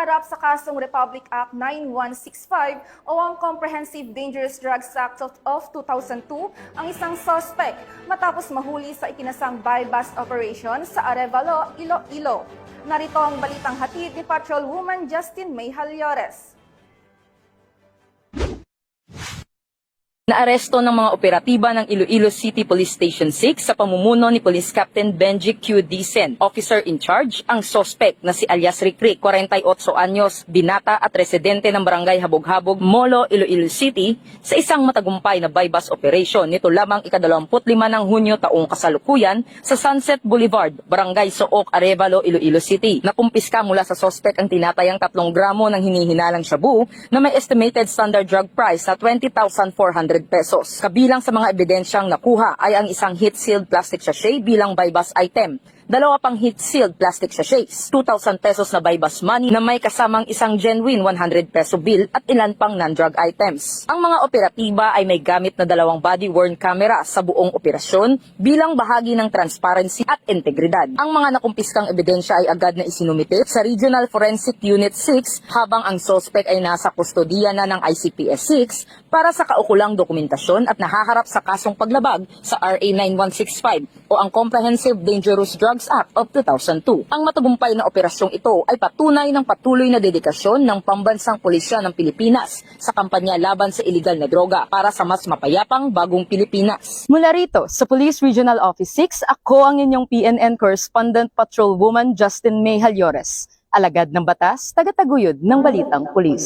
nahaharap sa kasong Republic Act 9165 o ang Comprehensive Dangerous Drugs Act of 2002 ang isang suspect matapos mahuli sa ikinasang buy-bust operation sa Arevalo, Iloilo. Narito ang balitang hatid ni Patrolwoman Justin May Halyores. Naaresto ng mga operatiba ng Iloilo City Police Station 6 sa pamumuno ni Police Captain Benji Q. Dicen, officer in charge, ang suspect na si alias Rikrik, 48 anyos, binata at residente ng barangay Habog-Habog, Molo, Iloilo City, sa isang matagumpay na buy-bust operation nito lamang ika-25 ng Hunyo taong kasalukuyan sa Sunset Boulevard, Barangay Sook, Arevalo, Iloilo City. Nakumpiska mula sa suspect ang tinatayang 3 gramo ng hinihinalang shabu na may estimated standard drug price na 20,400 pesos. Kabilang sa mga ebidensyang nakuha ay ang isang heat-sealed plastic sachet bilang buy-bust item, 2 pang heat-sealed plastic sachets, 2,000 pesos na buy-bust money na may kasamang isang genuine 100 peso bill at ilan pang non-drug items. Ang mga operatiba ay may gamit na 2 body-worn camera sa buong operasyon bilang bahagi ng transparency at integridad. Ang mga nakumpiskang ebidensya ay agad na isinumite sa Regional Forensic Unit 6 habang ang suspect ay nasa kustodiya na ng ICPS 6 para sa kaukulang dokumentasyon at nahaharap sa kasong paglabag sa RA 9165 o ang Comprehensive Dangerous Drugs Act of 2002. Ang matagumpay na operasyong ito ay patunay ng patuloy na dedikasyon ng pambansang pulisya ng Pilipinas sa kampanya laban sa iligal na droga para sa mas mapayapang bagong Pilipinas. Mula rito sa Police Regional Office 6, ako ang inyong PNN Correspondent Patrolwoman Justin May Halyores. Alagad ng batas, tagataguyod ng balitang pulis.